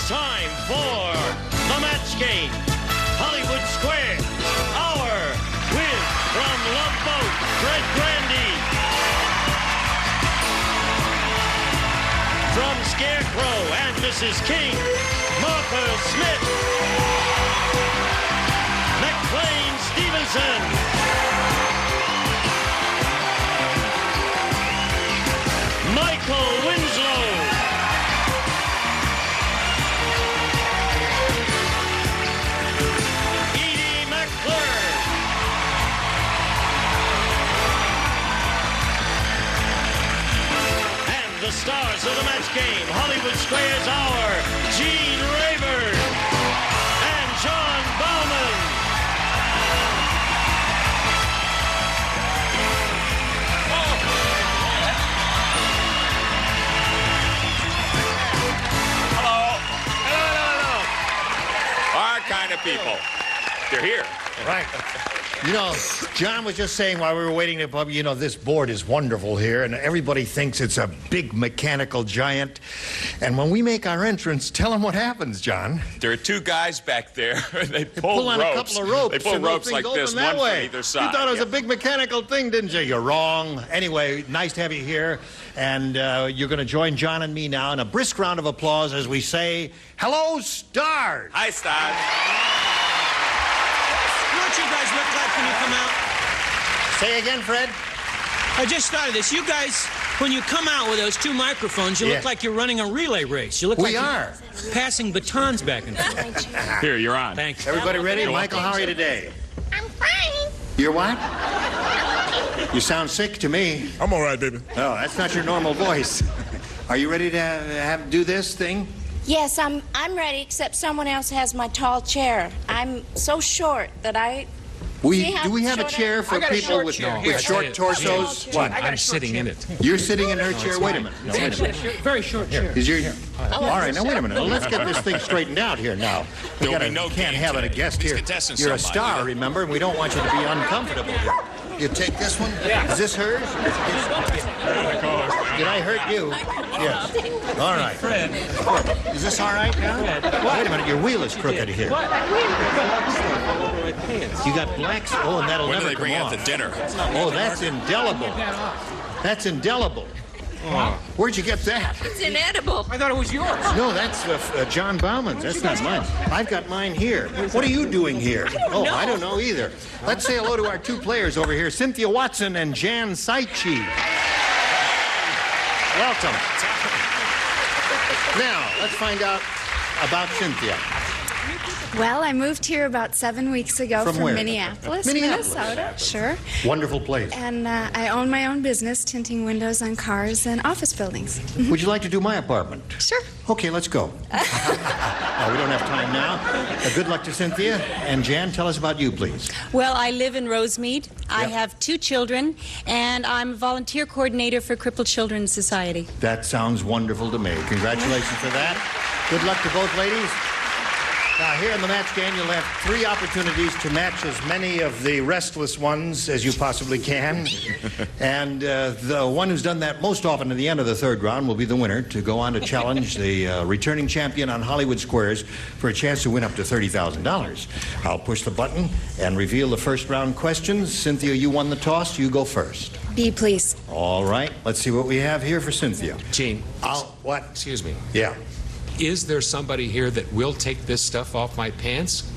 time for the match game. Hollywood Square, our win from Love Boat, Fred Grandy. From Scarecrow and Mrs. King, Martha Smith. McLean Stevenson. Michael Winslow. Edie McClure. And the stars of the match game, Hollywood Square's Hour, Gene Rayburn and John Bauman. Our kind of people. They're here. Right. You know, John was just saying while we were waiting to, you know, this board is wonderful here, and everybody thinks it's a big mechanical giant. And when we make our entrance, tell them what happens, John. There are two guys back there. They pull on ropes. a couple of ropes. They pull and ropes those like things this, open that one way. from either side. You thought it was Yeah. a big mechanical thing, didn't you? You're wrong. Anyway, nice to have you here. And you're going to join John and me now in a brisk round of applause as we say, hello, stars. Hi, Stars. You know what you guys look like when you come out? Say again, Fred. I just thought of this. You guys, when you come out with those two microphones, you Yeah. look like you're running a relay race. You look We like are. you're passing batons back and forth. Here, you're on. Thanks. Everybody ready? Michael, how are you today? I'm fine. You're what? You sound sick to me. I'm all right, baby. No, that's not your normal voice. Are you ready to do this thing? Yes, I'm ready, except someone else has my tall chair. I'm so short that I... Do See how we have a short I- chair for I got a people short with, chair. with Here, short torsos? What? I'm sitting in it. You're sitting in her chair? Wait a minute. No, wait a minute. Very short chair. Is your... All right, now wait a minute. Well, let's get this thing straightened out here now. We There'll be no can't game have a today. guest These here. contestants You're a don't mind star, either. remember, and we don't want you to be uncomfortable here. You take this one? Yeah. Is this hers? Did I hurt you? Yes. All right. Fred. Is this all right now? Wait a minute, your wheel is crooked here. What? You got blacks? Oh, and that'll When do never they bring come out off. the dinner? Oh, that's indelible. That's indelible. Where'd you get that? It's inedible. I thought it was yours. No, that's John Bauman's. That's not mine. I've got mine here. What are you doing here? I don't know either. Let's say hello to our two players over here, Cynthia Watson and Jan Saichi. Welcome. Now, let's find out about Cynthia. Well, I moved here about 7 weeks ago From from where? Minneapolis, Minneapolis. Minnesota. Sure. Wonderful place. And I own my own business, tinting windows on cars and office buildings. Would you like to do my apartment? Sure. Okay, let's go. No, we don't have time now. Good luck to Cynthia. And Jan, tell us about you, please. Well, I live in Rosemead. I Yep. have 2 children, and I'm a volunteer coordinator for Crippled Children's Society. That sounds wonderful to me. Congratulations for that. Good luck to both ladies. Now, here in the match game, you'll have 3 opportunities to match as many of the restless ones as you possibly can. And the one who's done that most often at the end of the 3rd round will be the winner to go on to challenge the returning champion on Hollywood Squares for a chance to win up to $30,000. I'll push the button and reveal the 1st round questions. Cynthia, you won the toss. You go first. B, please. All right. Let's see what we have here for Cynthia. Gene, What? excuse me. Yeah. Is there somebody here that will take this stuff off my pants?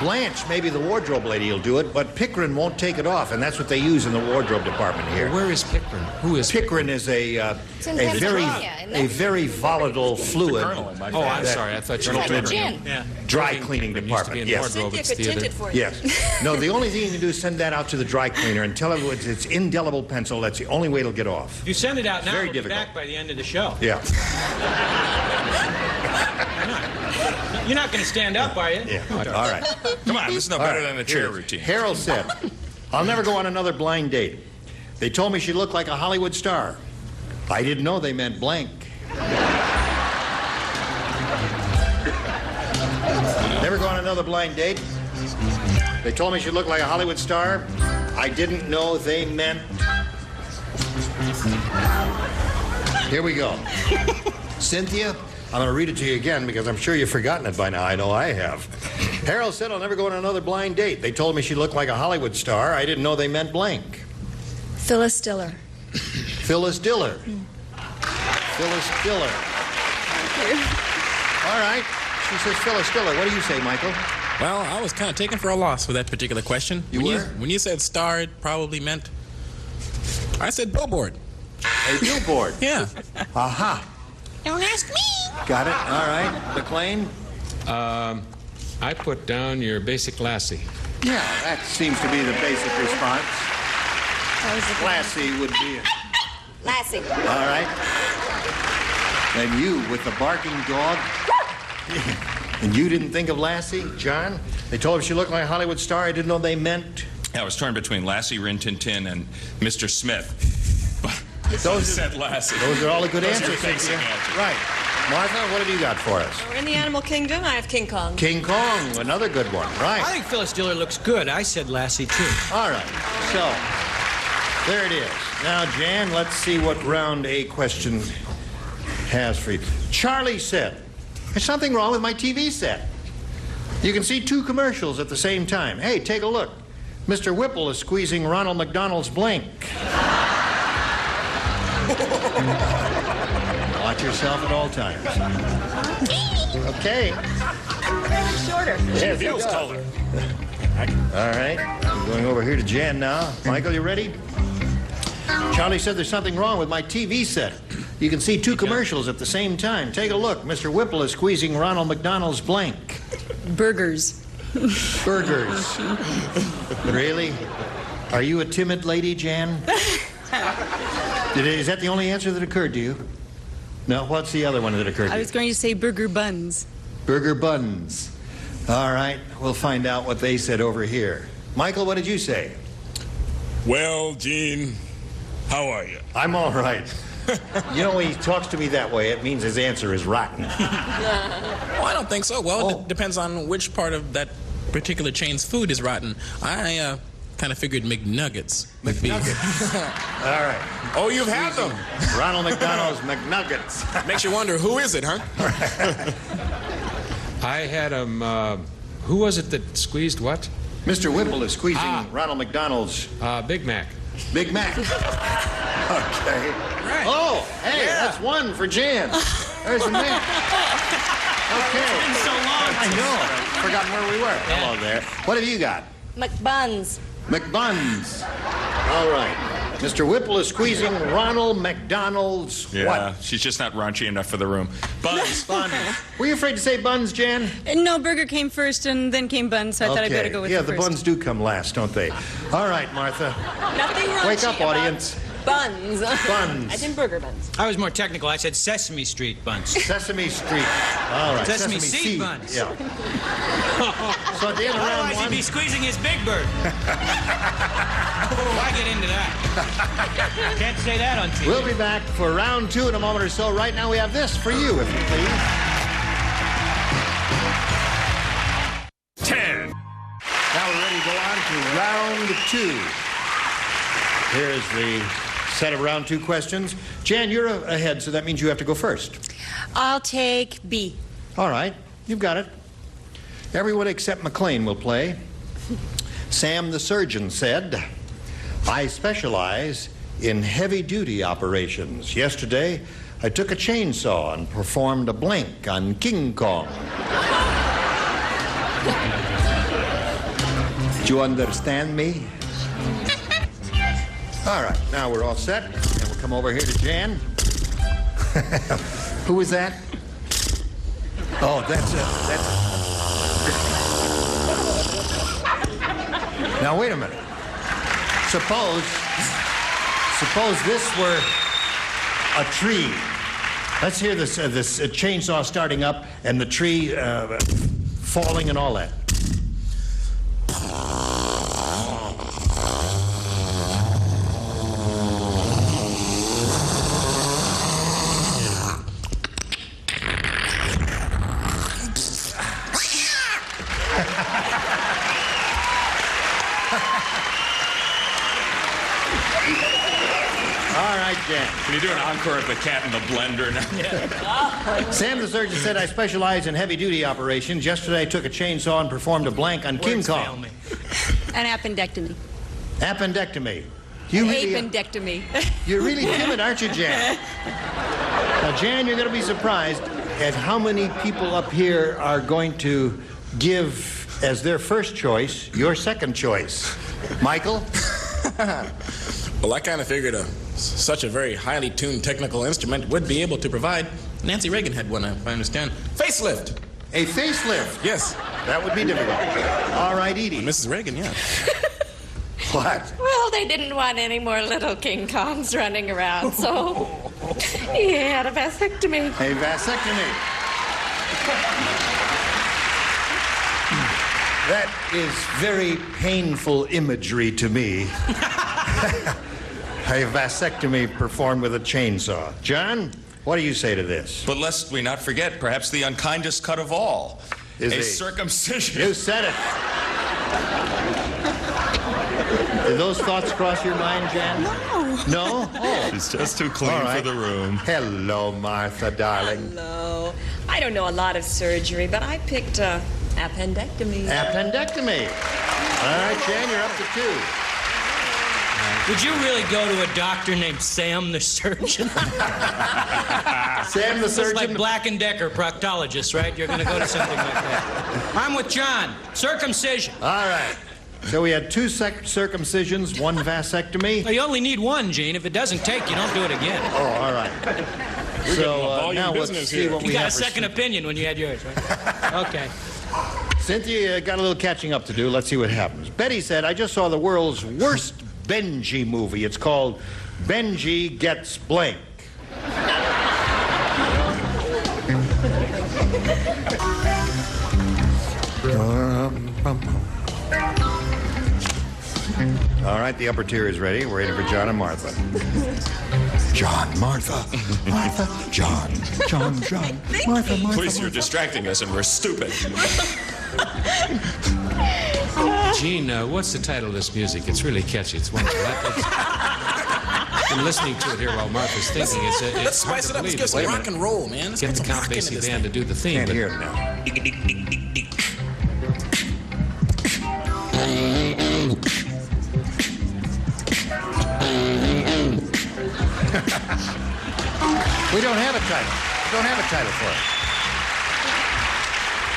Blanche, maybe the wardrobe lady will do it, but Pickering won't take it off, and that's what they use in the wardrobe department here. Where is Pickering? Who is Pickering is a in very Pennsylvania, isn't it? volatile fluid. Oh, I'm sorry. I thought you Like were a gin. Dry cleaning Pickering used to be department. in Yes. wardrobe. It's the other. for Yes. No, the only thing you can do is send that out to the dry cleaner and tell them it's indelible pencil. That's the only way it'll get off. If you send it out now, Very we'll be difficult. back by the end of the show. Yeah. You're not going to stand up, are you? Yeah. All right. Come on, this is no All better right, than a here chair it is. routine. Harold said, I'll never go on another blind date. They told me she looked like a Hollywood star. I didn't know they meant blank. Never go on another blind date. They told me she looked like a Hollywood star. I didn't know they meant... Here we go. Cynthia, I'm going to read it to you again because I'm sure you've forgotten it by now. I know I have. Harold said I'll never go on another blind date. They told me she looked like a Hollywood star. I didn't know they meant blank. Phyllis Diller. Phyllis Diller. Phyllis Diller. Thank you. All right. She says Phyllis Diller. What do you say, Michael? Well, I was kind of taken for a loss with that particular question. When you said star, it probably meant... I said billboard. A billboard. Yeah. Aha. Don't ask me. Got it. All right. McLean? I put down your basic Lassie. Yeah, that seems to be the basic response. Lassie would be it. Lassie. All right. And you with the barking dog? And you didn't think of Lassie, John? They told her she looked like a Hollywood star. I didn't know they meant... I was torn between Lassie, Rin Tin Tin, and Mr. Smith. Those said Lassie. Those are all the good Those are answers. basic answers. Right. Martha, what have you got for us? We're in the animal kingdom. I have King Kong. King Kong, another good one. Right. I think Phyllis Diller looks good. I said Lassie, too. All right. So, there it is. Now, Jan, let's see what round A question has for you. Charlie said, there's something wrong with my TV set. You can see two commercials at the same time. Hey, take a look. Mr. Whipple is squeezing Ronald McDonald's blank. Watch yourself at all times. Okay. Shorter. Yes, feels taller. All right. I'm going over here to Jan now. Michael, you ready? Charlie said there's something wrong with my TV set. You can see two commercials at the same time. Take a look. Mr. Whipple is squeezing Ronald McDonald's blank. Burgers. Burgers. Really? Are you a timid lady, Jan? Is that the only answer that occurred to you? No, what's the other one that occurred to you? I was going to say burger buns. Burger buns. All right, we'll find out what they said over here. Michael, what did you say? Well, Gene, how are you? I'm all right. You know, when he talks to me that way, it means his answer is rotten. Well, I don't think so. Well, it depends on which part of that particular chain's food is rotten. I kind of figured McNuggets would be. All right. Oh, you've had them. Ronald McDonald's McNuggets. Makes you wonder, who is it, huh? I had him, who was it that squeezed what? Mr. Whipple is squeezing Ronald McDonald's... Big Mac. Big Mac. Okay. Right. Oh, hey, that's one for Jan. There's the Mac. Okay. It's been so long. I know. Forgotten where we were. Hello there. What have you got? McBuns. McBuns. All right. Mr. Whipple is squeezing Ronald McDonald's what? She's just not raunchy enough for the room. Buns. Buns. Were you afraid to say buns, Jan? No, burger came first and then came buns, so I thought I'd better go with the the first. buns do come last, don't they? All right, Martha. Nothing raunchy Wake up, about audience. Buns. Buns. I did burger buns. I was more technical. I said Sesame Street buns. Sesame Street. All right. Sesame seed buns. Yeah. So at the end of round Otherwise, one... he'd be squeezing his Big Bird. Why get into that? Can't say that on TV. We'll be back for round two in a moment or so. Right now we have this for you, if you please. 10. Now we're ready to go on to round two. Here's the set of round two questions. Jan, you're ahead, so that means you have to go first. I'll take B. All right, you've got it. Everyone except McLean will play. Sam the surgeon said, I specialize in heavy-duty operations. Yesterday, I took a chainsaw and performed a blank on King Kong. Do you understand me? All right, now we're all set, and we'll come over here to Jan. Who was that? Oh, that's Now, wait a minute. Suppose this were a tree. Let's hear this chainsaw starting up and the tree falling and all that. All right, Jan. Can you do an encore of the cat in the blender now? Sam the surgeon said, I specialize in heavy-duty operations. Yesterday I took a chainsaw and performed a blank on King Kong. An appendectomy. Appendectomy. You really, Appendectomy. you're really timid, aren't you, Jan? Now, Jan, you're going to be surprised at how many people up here are going to give as their first choice your second choice. Michael? Well, I kind of figured such a very highly tuned technical instrument would be able to provide. Nancy Reagan had one, if I understand. Facelift. A facelift? Yes. That would be difficult. All right, Edie. Mrs. Reagan, yeah. What? Well, they didn't want any more little King Kongs running around, so he had a vasectomy. A vasectomy. That is very painful imagery to me. A vasectomy performed with a chainsaw. John, what do you say to this? But lest we not forget, perhaps the unkindest cut of all. Is a circumcision. You said it. Did those thoughts cross your mind, Jan? No. No? Oh. She's just too clean All right. for the room. Hello, Martha, darling. Hello. I don't know a lot of surgery, but I picked appendectomy. Appendectomy. All right, Jan, you're up to 2. Would you really go to a doctor named Sam the surgeon? Sam the It's surgeon. like Black & Decker, proctologist, right? You're going to go to something like that. I'm with John. Circumcision. All right. So we had 2 circumcisions, 1 vasectomy. Well, you only need one, Gene. If it doesn't take, you don't do it again. Oh, all right. So now let's see what You we got a have. second opinion when you had yours, right? Okay. Cynthia got a little catching up to do. Let's see what happens. Betty said, I just saw the world's worst Benji movie. It's called Benji Gets Blank. All right, the upper tier is ready. We're waiting for John and Martha. John, Martha, Martha, John, Martha, Please, you're distracting us and we're stupid. Gene, what's the title of this music? It's really catchy. It's wonderful. I've been listening to it here while Martha's thinking. Let's hard spice to it up. Let's believe get some that rock and roll, man. Let's Get get the some Count rock into Basie this band to thing. do the theme. Can't but hear it now. We don't have a title. Don't have a title for it.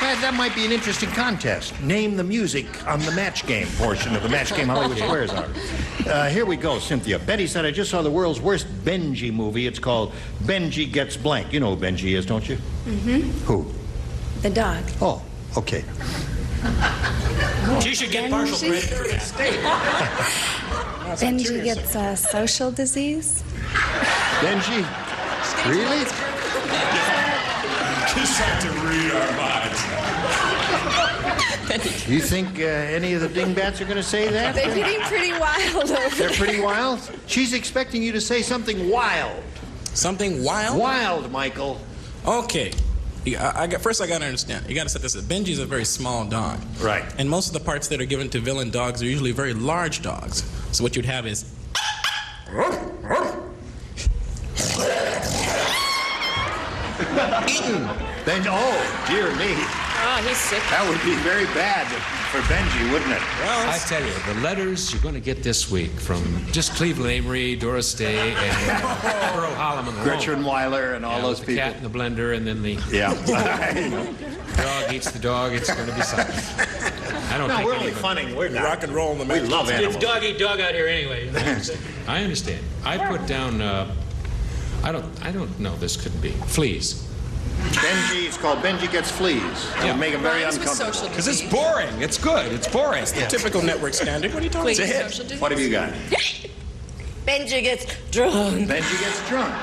Well, that might be an interesting contest. Name the music on the match game portion of the match game Hollywood Squares are. Here we go, Cynthia. Betty said, I just saw the world's worst Benji movie. It's called Benji Gets Blank. You know who Benji is, don't you? Mm-hmm. Who? The dog. Oh, okay. She should get partial credit for that. Benji gets a social disease. Benji? Really? Just have to read our minds. You think any of the dingbats are going to say that? They're getting pretty wild over They're pretty wild? She's expecting you to say something wild. Something wild? Wild, Michael. Okay. First, I got to understand. You got to set this up. Benji's a very small dog. Right. And most of the parts that are given to villain dogs are usually very large dogs. So what you'd have is... Eaten. Benji, oh, dear me. Oh, he's sick. That would be very bad for Benji, wouldn't it? Well, I tell you, the letters you're going to get this week from just Cleveland Amory, Doris Day, and Earl Holliman alone. Gretchen Weiler and all those the people. cat in the blender, and then the Yeah. dog eats the dog. It's going to be something. I don't No, think we're only anybody- funning. We're not. Rock and roll in the We match. love animals. It's dog eat dog out here anyway. I understand. I put down. I don't know. This couldn't be fleas. Benji, it's called Benji Gets Fleas. It would make him very Rhymes with uncomfortable. social Because it's disease. boring. It's good. It's boring. typical network standard. What are you talking Wait, about? hit. social disease? What have you got? Benji gets drunk. Benji Gets Drunk.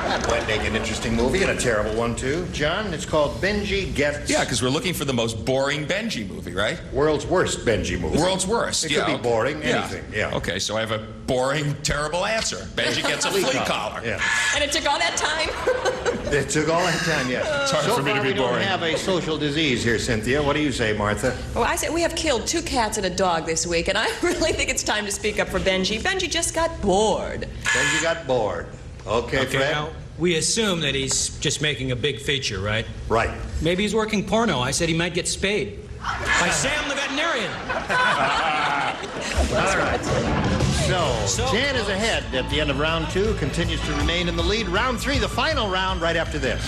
That might make an interesting movie and a terrible one, too. John, it's called Benji Gets... Yeah, because we're looking for the most boring Benji movie, right? World's Worst Benji movie. World's worst. It yeah, could be okay. boring, anything. Yeah. Okay, so I have a boring, terrible answer. Benji gets a flea collar. Yeah. And it took all that time? It took all that time, yeah. It's hard So for me far, to be we don't boring. have a social disease here, Cynthia. What do you say, Martha? Well, I said we have killed 2 cats and a dog this week, and I really think it's time to speak up for Benji. Benji just got bored. Benji got bored. Okay, Fred. Now, we assume that he's just making a big feature, right? Right. Maybe he's working porno. I said he might get spayed. By Sam the veterinarian. All right. So, Jan is ahead at the end of round 2, continues to remain in the lead. Round 3, the final round, right after this.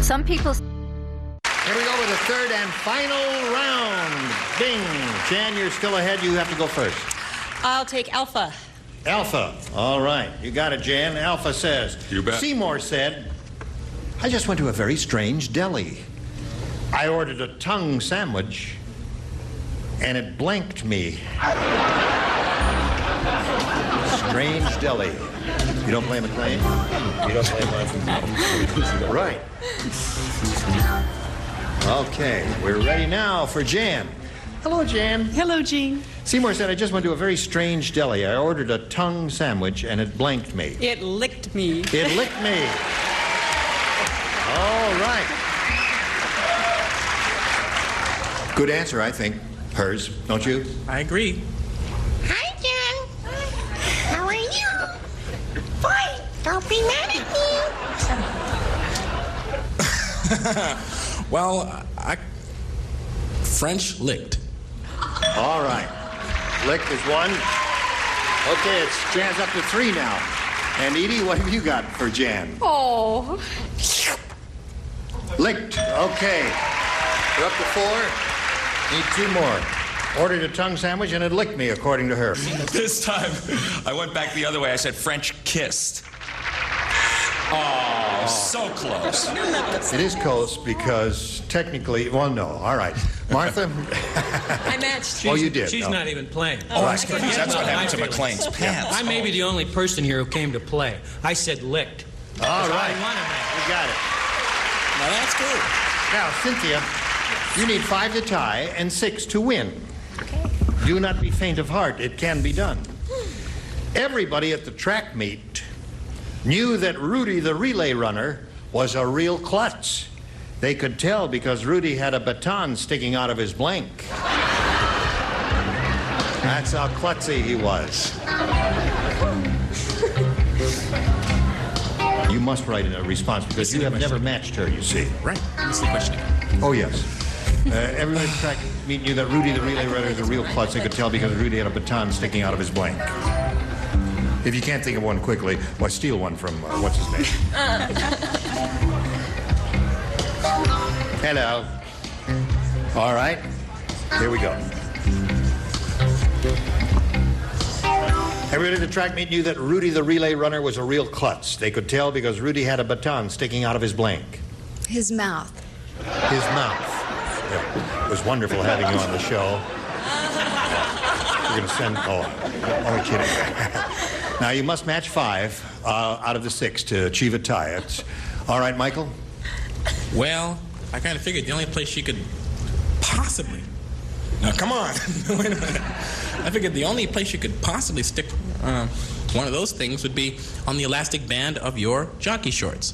Some people... Here we go with the third and final round. Bing. Jan, you're still ahead. You have to go first. I'll take Alpha. Alpha. All right. You got it, Jan. Alpha says. You bet. Seymour said, I just went to a very strange deli. I ordered a tongue sandwich, and it blanked me. Strange deli. You don't play McLean? You don't play McLean? Right. Okay, we're ready now for Jan. Hello, Jan. Hello, Gene. Seymour said, I just went to a very strange deli. I ordered a tongue sandwich, and it blanked me. It licked me. It licked me. All right. Good answer, I think. Hers, don't you? I agree. Hi, Jan. How are you? Fine. Don't be mad at me. Well, French licked. All right. Licked is one. Okay, it's Jan's up to 3 now. And Edie, what have you got for Jan? Oh. Licked. Okay. We're up to 4. Need 2 more. Ordered a tongue sandwich and it licked me, according to her. This time, I went back the other way. I said French kissed. Oh, so close. It is close because technically, well, no. All right. Martha? I matched. Oh, you did? She's not even playing. Oh, that's good. That's what happened to McLean's pants. I may be the only person here who came to play. I said licked. All right. I won a match. We got it. Now that's good. Now, Cynthia, you need 5 to tie and 6 to win. Okay. Do not be faint of heart. It can be done. Everybody at the track meet knew that Rudy, the relay runner, was a real klutz. They could tell because Rudy had a baton sticking out of his blank. That's how klutzy he was. You must write in a response because you have never matched her, you see. Right. That's the question. Oh, yes. Everybody at the track meet knew that Rudy, the relay runner, is a real klutz. They could tell because Rudy had a baton sticking out of his blank. If you can't think of one quickly, why steal one from, what's his name? Hello. All right. Here we go. Everybody at the track meet knew that Rudy, the relay runner, was a real klutz. They could tell because Rudy had a baton sticking out of his blank. His mouth. His mouth. Yeah. It was wonderful having you on the show. We're going to send... Oh, only kidding. Now, you must match 5 out of the 6 to achieve a tie. It's... All right, Michael? Well, I kind of figured the only place she could possibly... Now, come on. Wait a minute. I figured the only place you could possibly stick one of those things would be on the elastic band of your jockey shorts.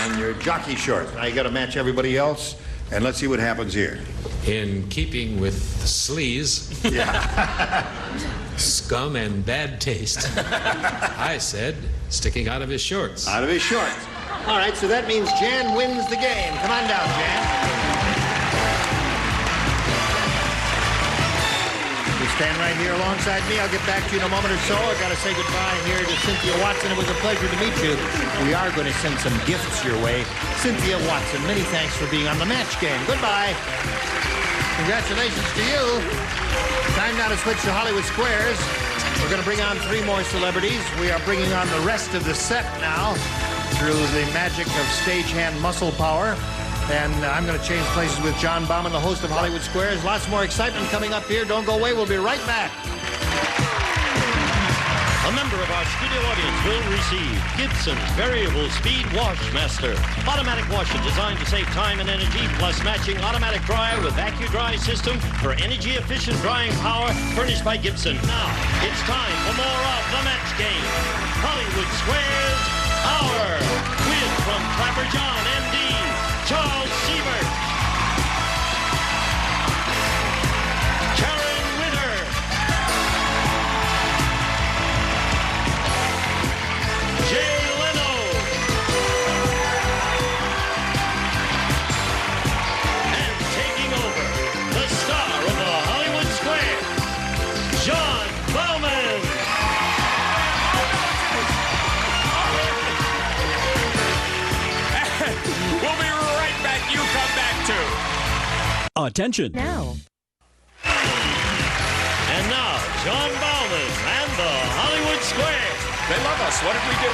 On your jockey shorts. Now, you got to match everybody else, and let's see what happens here. In keeping with sleaze, Yeah. scum, and bad taste, I said sticking out of his shorts. Out of his shorts. All right, so that means Jan wins the game. Come on down, Jan. You stand right here alongside me. I'll get back to you in a moment or so. I've got to say goodbye here to Cynthia Watson. It was a pleasure to meet you. We are going to send some gifts your way. Cynthia Watson, many thanks for being on the match game. Goodbye. Congratulations to you. Time now to switch to Hollywood Squares. We're going to bring on 3 more celebrities. We are bringing on the rest of the set now through the magic of stagehand muscle power. And I'm going to change places with John Bauman, the host of Hollywood Squares. Lots more excitement coming up here. Don't go away. We'll be right back. A member of our studio audience will receive Gibson's Variable Speed Wash Master. Automatic washer designed to save time and energy, plus matching automatic dryer with AccuDry system for energy-efficient drying power furnished by Gibson. Now, it's time for more of The Match Game. Hollywood Squares Hour with from Clapper John, M.D., Charles Siebert. Attention. Now. And now, John Bowman and the Hollywood Square. They love us. What did we do?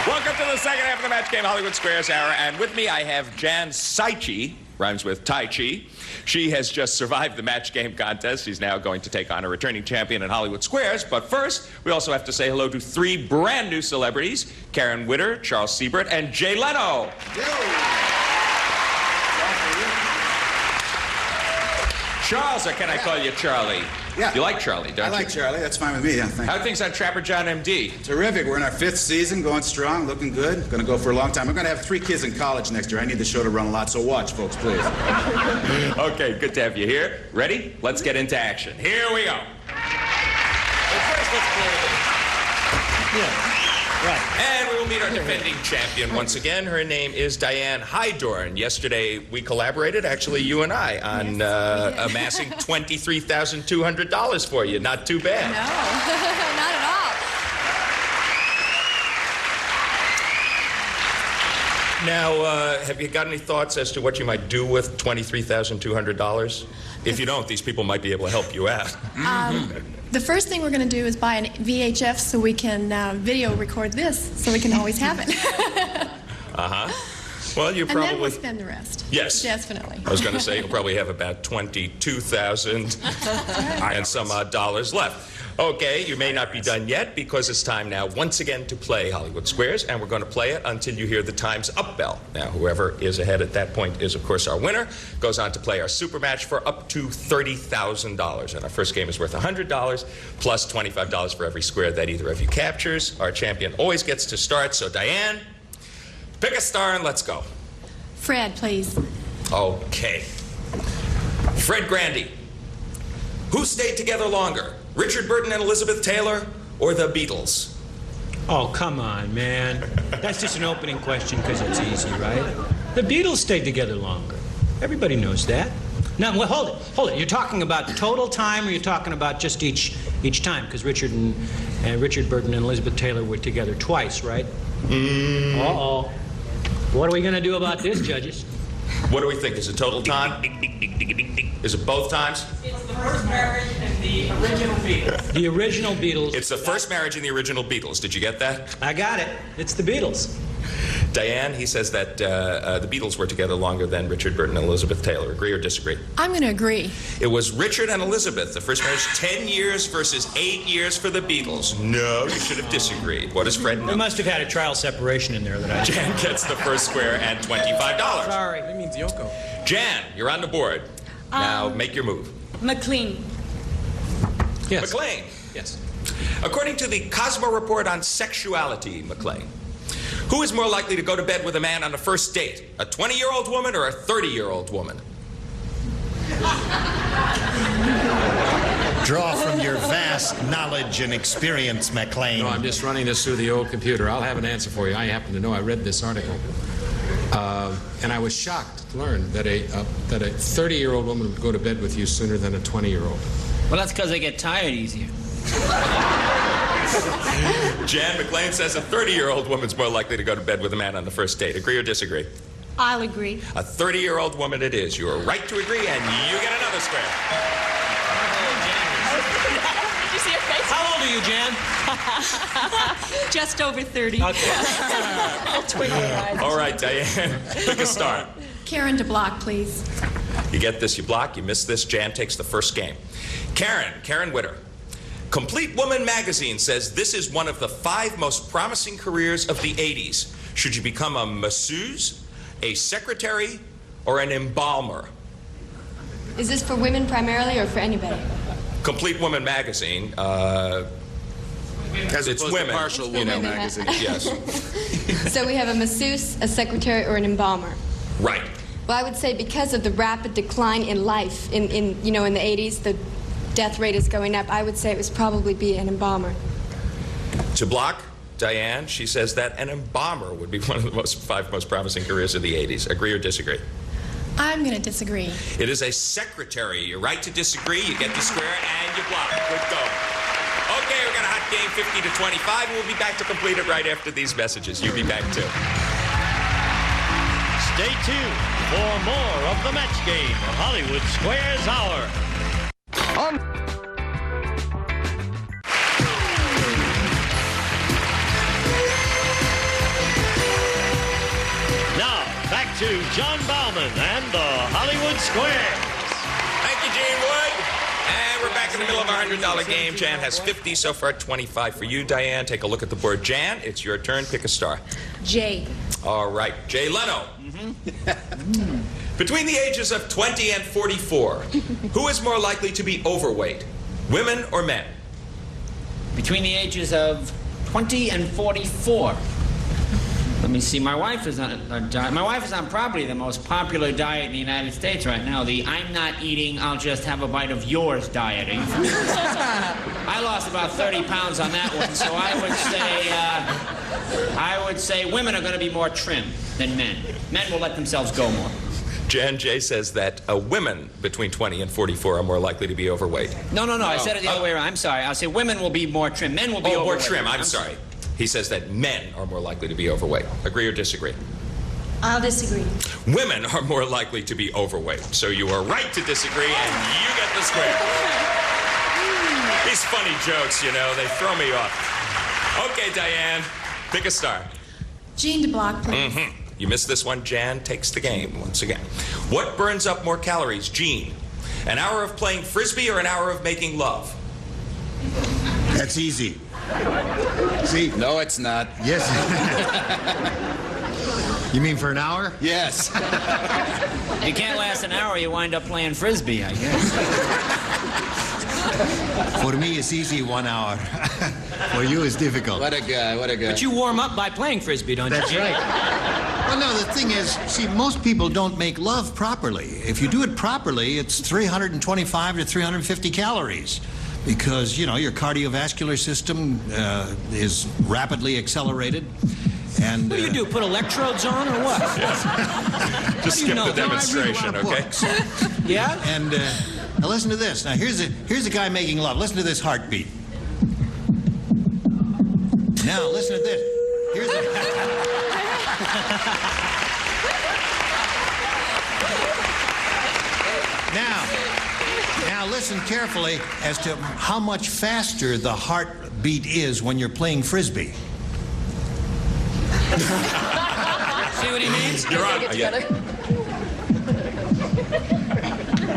Welcome to the second half of the Match Game Hollywood Squares Hour. And with me, I have Jan Saichi, rhymes with Tai Chi. She has just survived the Match Game contest. She's now going to take on a returning champion in Hollywood Squares. But first, we also have to say hello to three brand new celebrities, Karen Witter, Charles Siebert, and Jay Leno. Charles, or can I call you Charlie? Yeah. You like Charlie, don't you? I like Charlie. That's fine with me. Yeah, thank How you. are things on Trapper John MD? Terrific. We're in our 5th season, going strong, looking good. Going to go for a long time. I'm going to have 3 kids in college next year. I need the show to run a lot, so watch, folks, please. Okay, good to have you here. Ready? Let's get into action. Here we go. But first, let's play Yeah. Right. And we will meet our defending champion once again. Her name is Diane Hydorn. Yesterday, we collaborated, actually, you and I, on amassing $23,200 for you. Not too bad. No, not at all. Now, have you got any thoughts as to what you might do with $23,200? If you don't, these people might be able to help you out. The first thing we're going to do is buy an VHF so we can video record this, so we can always have it. Well, you And then we'll probably... spend the rest. Yes. Definitely. I was going to say you'll probably have about 22,000 and some odd dollars left. Okay, you may not be done yet because it's time now once again to play Hollywood Squares, and we're going to play it until you hear the Time's Up bell. Now, whoever is ahead at that point is, of course, our winner. Goes on to play our super match for up to $30,000. And our first game is worth $100 plus $25 for every square that either of you captures. Our champion always gets to start, so Diane, pick a star and let's go. Fred, please. Okay. Fred Grandy. Who stayed together longer? Richard Burton and Elizabeth Taylor, or the Beatles? Oh, come on, man. That's just an opening question because it's easy, right? The Beatles stayed together longer. Everybody knows that. Now, well, hold it. You're talking about total time, or you're talking about just each time? Because Richard Burton and Elizabeth Taylor were together twice, right? Uh-oh. What are we going to do about this, judges? What do we think? Is it total time? Is it both times? It's the first marriage and the original Beatles. The original Beatles. It's the first marriage in the original Beatles. Did you get that? I got it. It's the Beatles. Diane, he says that the Beatles were together longer than Richard Burton and Elizabeth Taylor. Agree or disagree? I'm going to agree. It was Richard and Elizabeth. The first marriage, 10 years versus 8 years for the Beatles. No, you should have disagreed. What does Fred know? We must have had a trial separation in there that I... Jan gets the first square and $25. Sorry. That means Yoko. Jan, you're on the board. Now, make your move. McLean. Yes. McLean. Yes. According to the Cosmo Report on Sexuality, McLean, who is more likely to go to bed with a man on a first date? A 20-year-old woman or a 30-year-old woman? Draw from your vast knowledge and experience, McLean. No, I'm just running this through the old computer. I'll have an answer for you. I happen to know I read this article. And I was shocked to learn that a 30-year-old woman would go to bed with you sooner than a 20-year-old. Well, that's because they get tired easier. Jan, McLean says a 30-year-old woman's more likely to go to bed with a man on the first date. Agree or disagree? I'll agree. A 30-year-old woman it is. You are right to agree, and you get another square. Did you see her face? How old are you, Jan? Just over 30. Okay. All right, Diane, pick a star. Karen DeBlock, please. You get this, you block. You miss this, Jan takes the first game. Karen Witter. Complete Woman magazine says this is one of the 5 most promising careers of the 80s. Should you become a masseuse, a secretary, or an embalmer? Is this for women primarily or for anybody? Complete Woman magazine, As it's opposed women, to partial you know, women magazine. Yes, So we have a masseuse, a secretary, or an embalmer. right. Well, I would say because of the rapid decline in life in the 80s, the death rate is going up. I would say it was probably be an embalmer. To block Diane, she says that an embalmer would be one of the 5 most promising careers of the 80s. Agree or disagree? I'm going to disagree. It is a secretary. You're right to disagree. You get the square and you block. Good go. Okay, we're going to hot game 50 to 25. We'll be back to complete it right after these messages. You be back too. Stay tuned for more of the match game on Hollywood Squares Hour. Now, back to John Bauman and the Hollywood Squares. Thank you, Gene Wood. And we're back in the middle of our $100 game. Jan has 50 so far, 25 for you, Diane. Take a look at the board. Jan, it's your turn. Pick a star. Jay. All right, Jay Leno. Between the ages of 20 and 44, who is more likely to be overweight, women or men? Between the ages of 20 and 44. Let me see. My wife is on a diet. My wife is on probably the most popular diet in the United States right now. The "I'm not eating, I'll just have a bite of yours" diet. Are you familiar? I lost about 30 pounds on that one, so I would say women are going to be more trim than men. Men will let themselves go more. Jan, Jay says that women between 20 and 44 are more likely to be overweight. No. I said it the other way around. I'm sorry. I'll say women will be more trim. Men will be overweight. More trim. I'm sorry. He says that men are more likely to be overweight. Agree or disagree? I'll disagree. Women are more likely to be overweight. So you are right to disagree, and you get the square. These funny jokes, you know, they throw me off. Okay, Diane, pick a star. Gene DeBlock, please. You missed this one. Jan takes the game once again. What burns up more calories, Gene? An hour of playing Frisbee or an hour of making love? That's easy. See? No, it's not. Yes. You mean for an hour? Yes. You can't last an hour, you wind up playing Frisbee, I guess. For me, it's easy 1 hour. For you, it's difficult. What a guy, what a guy. But you warm up by playing Frisbee, don't you? That's right. Well, no, the thing is, see, most people don't make love properly. If you do it properly, it's 325 to 350 calories. Because, you know, your cardiovascular system is rapidly accelerated. And, what do you do, put electrodes on or what? Just skip the demonstration, okay? Yeah? And now listen to this. Now, here's a guy making love. Listen to this heartbeat. Now, listen to this. Here's Now listen carefully as to how much faster the heartbeat is when you're playing Frisbee. See what he means? You're on.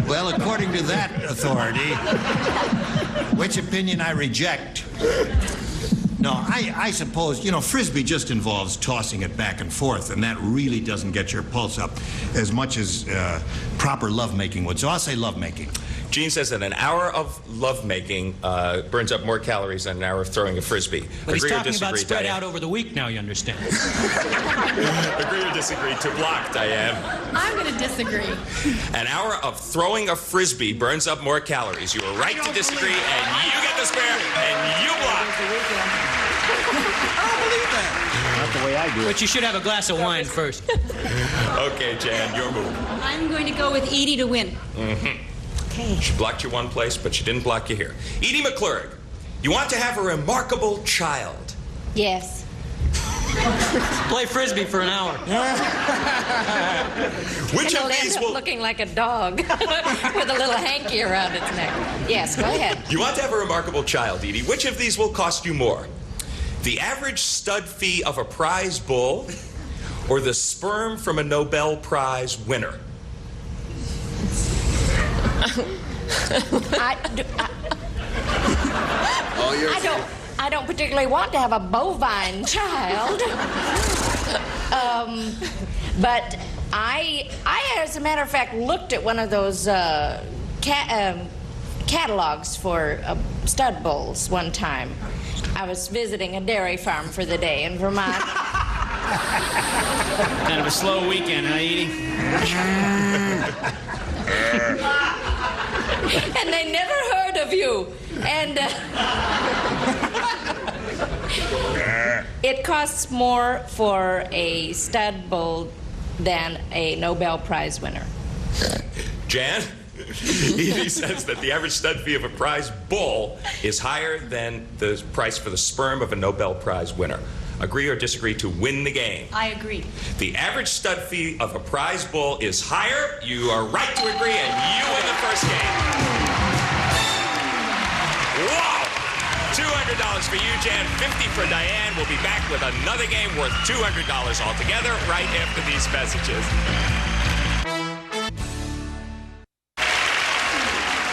Well, according to that authority, which opinion I reject. No, I suppose, you know, Frisbee just involves tossing it back and forth, and that really doesn't get your pulse up as much as proper lovemaking would. So I'll say lovemaking. Gene says that an hour of lovemaking burns up more calories than an hour of throwing a Frisbee. But he's Agree or talking disagree, about spread Diane? out over the week now, you understand. Agree or disagree? To block, Diane. I'm going to disagree. An hour of throwing a Frisbee burns up more calories. You were right to disagree, and you get the square, and you block. I don't believe that. Not the way I do it. But you should have a glass of wine first. Okay, Jan, your move. I'm going to go with Edie to win. Okay. She blocked you one place, but she didn't block you here. Edie McClurg, you want to have a remarkable child. Yes. Play Frisbee for an hour. Which It'll of end these up will... looking like a dog with a little hanky around its neck. Yes, go ahead. You want to have a remarkable child, Edie. Which of these will cost you more? The average stud fee of a prize bull or the sperm from a Nobel Prize winner? I don't particularly want to have a bovine child. But I, as a matter of fact, looked at one of those catalogs for stud bulls one time. I was visiting a dairy farm for the day in Vermont. Kind of a slow weekend, huh, Edie? And they never heard of you. And it costs more for a stud bull than a Nobel Prize winner. Jan? Edie says that the average stud fee of a prize bull is higher than the price for the sperm of a Nobel Prize winner. Agree or disagree to win the game? I agree. The average stud fee of a prize bull is higher. You are right to agree, and you win the first game. Wow! $200 for you, Jan. $50 for Diane. We'll be back with another game worth $200 altogether right after these messages.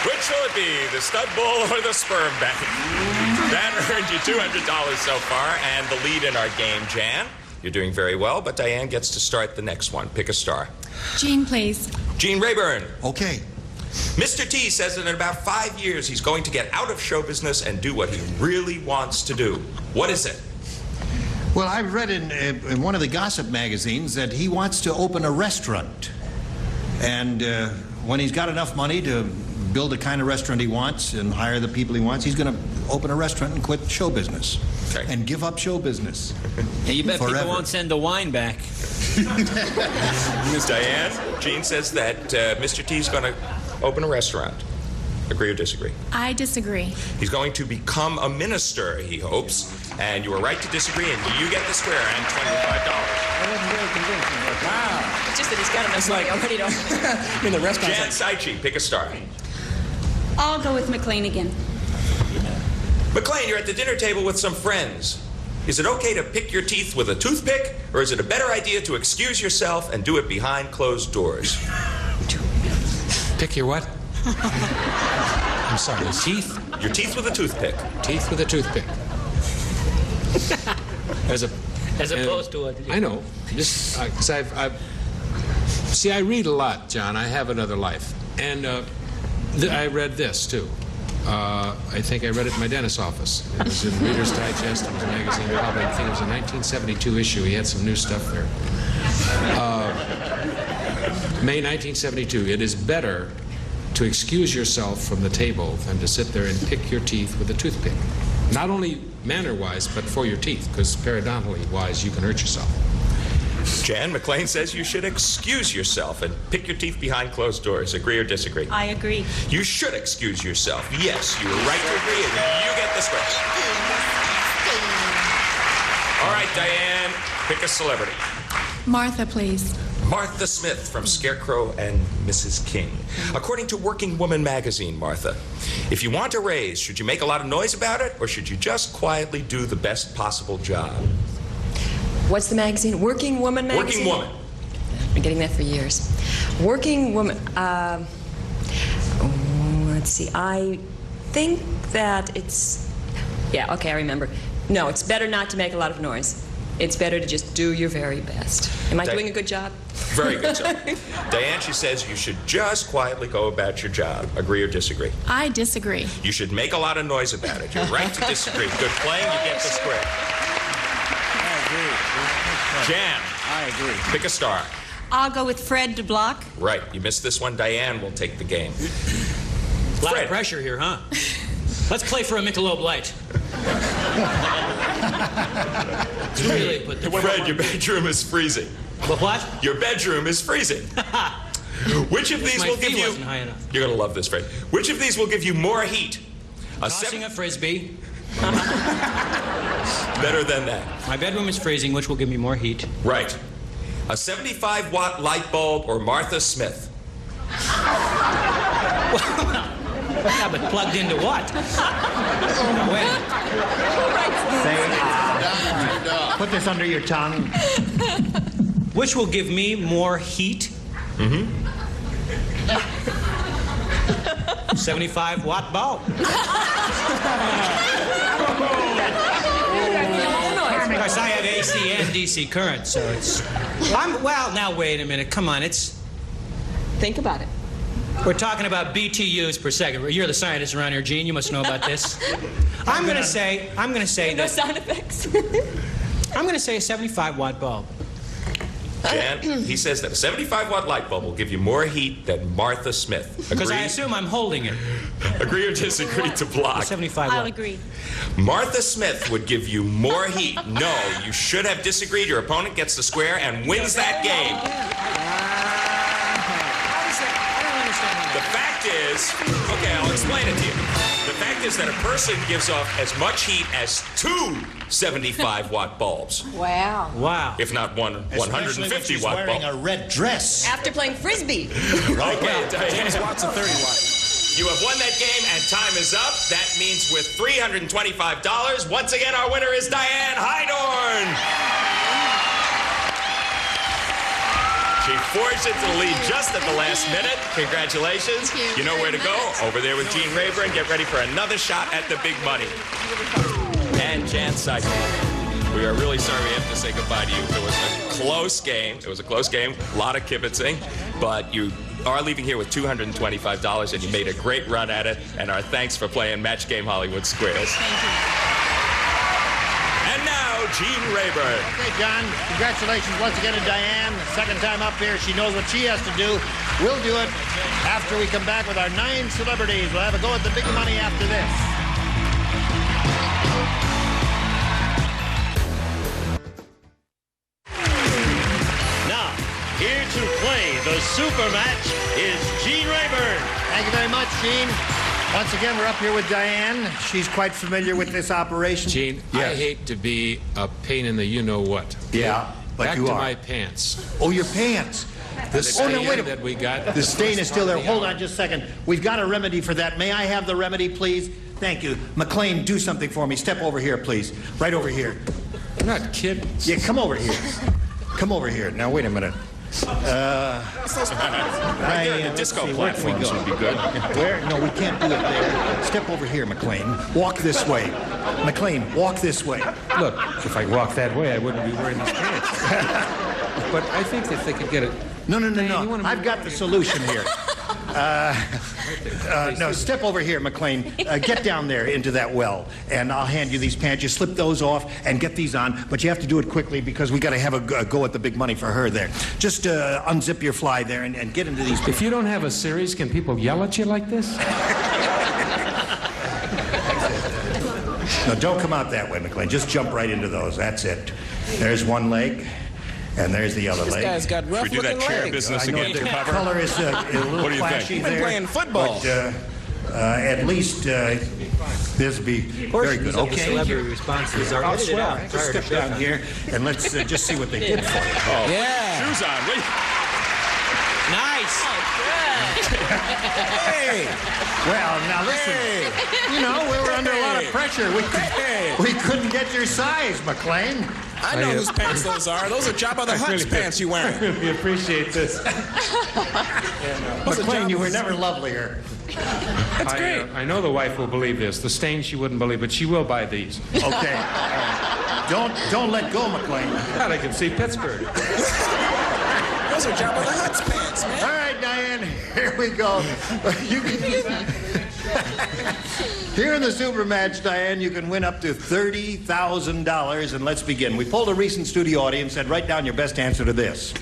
Which will it be, the stud bull or the sperm bank? That earned you $200 so far, and the lead in our game, Jan. You're doing very well, but Diane gets to start the next one. Pick a star. Gene, please. Gene Rayburn. Okay. Mr. T says that in about 5 years, he's going to get out of show business and do what he really wants to do. What is it? Well, I read in one of the gossip magazines that he wants to open a restaurant. And when he's got enough money to build the kind of restaurant he wants and hire the people he wants, he's going to open a restaurant and quit show business. Okay. And give up show business. Yeah, you bet forever. people won't send the wine back. Miss Diane, Gene says that Mr. T's going to open a restaurant. Agree or disagree? I disagree. He's going to become a minister, he hopes. And you are right to disagree, and you get the square and $25. That wasn't very convincing. Wow. It's just that he's got enough money already to open it. In the restaurant. Jan Saichi, pick a star. I'll go with McLean again. McLean, you're at the dinner table with some friends. Is it okay to pick your teeth with a toothpick, or is it a better idea to excuse yourself and do it behind closed doors? Pick your what? I'm sorry, teeth? Your teeth with a toothpick. Teeth with a toothpick. As opposed to what? I know. Just because see, I read a lot, John. I have another life, and I read this too. I think I read it in my dentist's office. It was in Reader's Digest. It was a magazine. Probably, I think it was a 1972 issue. He had some new stuff there. May 1972. It is better to excuse yourself from the table than to sit there and pick your teeth with a toothpick. Not only manner-wise, but for your teeth, because periodontally-wise, you can hurt yourself. Jan, McLean says you should excuse yourself and pick your teeth behind closed doors. Agree or disagree? I agree. You should excuse yourself. Yes, you were right to agree, and you get the square. All right, Diane, pick a celebrity. Martha, please. Martha Smith from Scarecrow and Mrs. King. According to Working Woman magazine, Martha, if you want a raise, should you make a lot of noise about it, or should you just quietly do the best possible job? What's the magazine? Working Woman magazine? Working Woman. I've been getting that for years. Working Woman. Let's see. I think that it's... Yeah, okay, I remember. No, it's better not to make a lot of noise. It's better to just do your very best. Am I doing a good job? Very good job. Diane, she says you should just quietly go about your job. Agree or disagree? I disagree. You should make a lot of noise about it. You're right to disagree. Good playing, you get the square. I agree. Jan. I agree. Pick a star. I'll go with Fred DeBlock. Right. You missed this one. Diane will take the game. A lot of pressure here, huh? Let's play for a Michelob Light. Really put the Fred, your bedroom is freezing. But what? Your bedroom is freezing. Which of these will give you... wasn't high enough. You're going to love this, Fred. Which of these will give you more heat? Tossing a Frisbee. Better than that. My bedroom is freezing, which will give me more heat. Right. A 75-watt light bulb or Martha Smith? Yeah, but plugged into what? When? Put this under your tongue. Which will give me more heat? Mm-hmm. 75-watt bulb. Of course, I have AC and DC current, so it's... Well, now, wait a minute. Come on, it's... Think about it. We're talking about BTUs per second. You're the scientist around here, Gene. You must know about this. I'm going to say No that... sound effects. I'm going to say a 75-watt bulb. Jan, he says that a 75-watt light bulb will give you more heat than Martha Smith. Because I Agree? assume I'm holding it. Agree or disagree to block? 75 watt. I'll agree. Martha Smith would give you more heat. No, you should have disagreed. Your opponent gets the square and wins that game. The fact is, okay, I'll explain it to you. The fact is that a person gives off as much heat as 2 75-watt bulbs. Wow. Wow. If not one 150-watt wearing bulb. a red dress. After playing Frisbee. Okay, James Watts a 30-watt. you have won that game, and time is up. That means with $325, once again, our winner is Diane Heidorn. She forged into the lead just at the last minute. Congratulations. Thank you know where to very go. much. Over there with Gene Rayburn. Get ready for another shot at the big money. And Jan Seifert. We are really sorry we have to say goodbye to you. It was a close game. It was a close game. A lot of kibitzing. But you are leaving here with $225, and you made a great run at it. And our thanks for playing Match Game Hollywood Squares. Thank you. And now, Gene Rayburn. Okay, John, congratulations once again to Diane. Second time up here. She knows what she has to do. We'll do it after we come back with our 9 celebrities. We'll have a go at the big money after this. Now, here to play the super match is Gene Rayburn. Thank you very much, Gene. Once again, we're up here with Diane. She's quite familiar with this operation. Gene, Yes. I hate to be a pain in the you-know-what. Yeah, but Back you to are. my pants. Oh, your pants. The Oh, stain no, wait a that we got. The stain is still there. Hold on just a second. We've got a remedy for that. May I have the remedy, please? Thank you. McLean, do something for me. Step over here, please. Right over here. I'm not kidding. Yeah, come over here. Come over here. Now, wait a minute. Right there, the disco platforms would be good. Where? No, we can't do it there. Step over here, McLean. Walk this way. McLean, walk this way. Look, if I walked that way, I wouldn't be wearing these pants. But I think that they could get it. No. I've got the solution here. No, step over here, McLean. Get down there into that well, and I'll hand you these pants. You slip those off and get these on, but you have to do it quickly because we got to have a go at the big money for her there. Just unzip your fly there and get into these pants. If you don't have a series, can people yell at you like this? No, don't come out that way, McLean. Just jump right into those. That's it. There's one leg. And there's the other leg. This guy's got rough Should we do that looking chair legs. business I know again to the cover? color is a little What do you flashy think? there. Been playing football. But, at least this will be very good. Okay. Celebrity responses are I'll edited out Just prior to step down showtime. here and let's just see what they did for you. Oh, Yeah. shoes on. Wait. Nice. Hey. Well, now listen. You know, we were under a lot of pressure. We couldn't get your size, McLean. I know whose pants those are. Those are Jabba the Hutt's pants you wearing. really appreciate this. McLean, you were never lovelier. That's great. I know the wife will believe this. The stain she wouldn't believe, but she will buy these. Okay. Don't let go, McLean. God, I can see Pittsburgh. Those are Jabba the Hutt's pants, man. All right, Diane, here we go. Here in the super match, Diane, you can win up to $30,000, and let's begin. We polled a recent studio audience, said write down your best answer to this.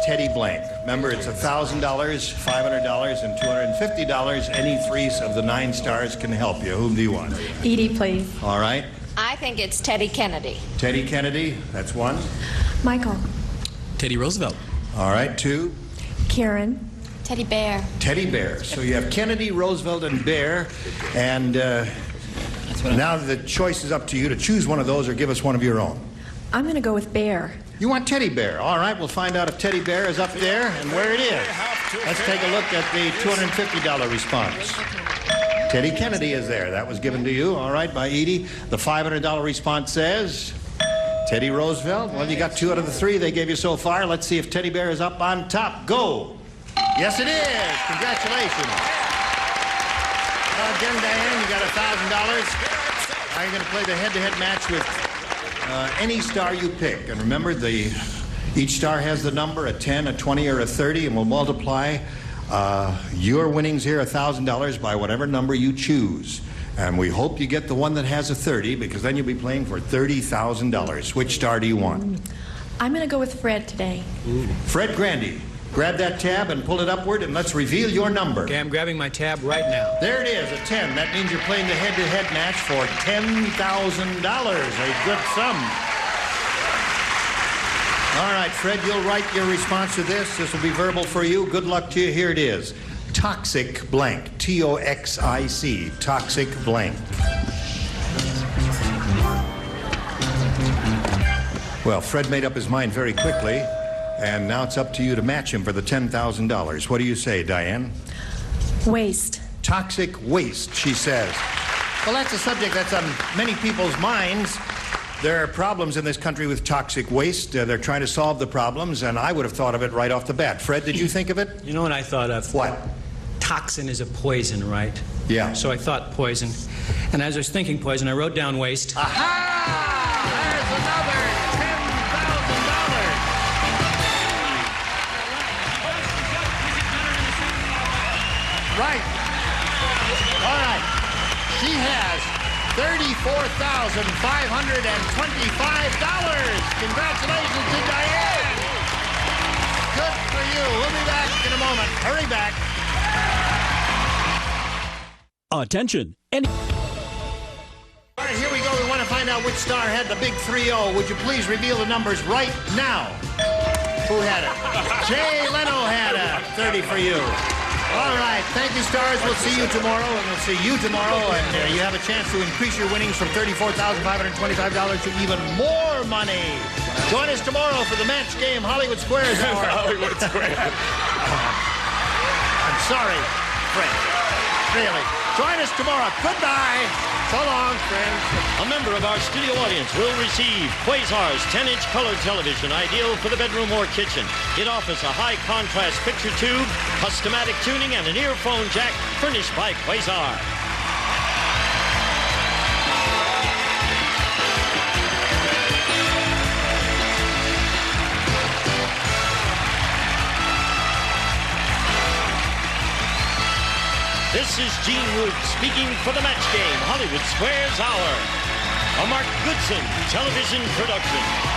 Teddy Blank. Remember, it's $1,000, $500, and $250. Any 3 of the 9 stars can help you. Whom do you want? Edie, please. All right. I think it's Teddy Kennedy. Teddy Kennedy, that's 1. Michael. Teddy Roosevelt. All right, 2. Karen. Teddy Bear. Teddy Bear. So you have Kennedy, Roosevelt, and Bear. And now the choice is up to you to choose one of those or give us one of your own. I'm going to go with Bear. You want Teddy Bear. All right, we'll find out if Teddy Bear is up there and where it is. Let's take a look at the $250 response. Teddy Kennedy is there. That was given to you, all right, by Edie. The $500 response says Teddy Roosevelt. Well, you got 2 out of the 3 they gave you so far. Let's see if Teddy Bear is up on top. Go. Yes, it is. Congratulations. Again, Diane, you got $1,000. Now you're going to play the head-to-head match with any star you pick. And remember, each star has the number, a 10, a 20, or a 30, and we'll multiply your winnings here, $1,000, by whatever number you choose. And we hope you get the one that has a 30, because then you'll be playing for $30,000. Which star do you want? I'm going to go with Fred today. Fred Grandy. Grab that tab and pull it upward, and let's reveal your number. Okay, I'm grabbing my tab right now. There it is, a 10. That means you're playing the head-to-head match for $10,000. A good sum. All right, Fred, you'll write your response to this. This will be verbal for you. Good luck to you. Here it is. Toxic blank. T-O-X-I-C. Toxic blank. Well, Fred made up his mind very quickly, and now it's up to you to match him for the $10,000. What do you say, Diane? Waste. Toxic waste, she says. Well, that's a subject that's on many people's minds. There are problems in this country with toxic waste. They're trying to solve the problems, and I would have thought of it right off the bat. Fred, did you think of it? You know what I thought of? What? Toxin is a poison, right? Yeah. So I thought poison. And as I was thinking poison, I wrote down waste. Aha! There's another $10,000. Right. All right. She has $34,525. Congratulations to Diane. Good for you. We'll be back in a moment. Hurry back. Attention. All right, here we go. We want to find out which star had the big 3-0. Would you please reveal the numbers right now? Who had it? Jay Leno had it. 30 for you. All right. Thank you, stars. We'll see you tomorrow, and we'll see you tomorrow. And you have a chance to increase your winnings from $34,525 to even more money. Join us tomorrow for the match game Hollywood Squares Hour. Hollywood Squares. I'm sorry, Fred. Really. Join us tomorrow. Goodbye. So long, friends. A member of our studio audience will receive Quasar's 10-inch color television, ideal for the bedroom or kitchen. It offers a high-contrast picture tube, customatic tuning, and an earphone jack furnished by Quasar. This is Gene Wood speaking for the match game Hollywood Squares Hour, a Mark Goodson television production.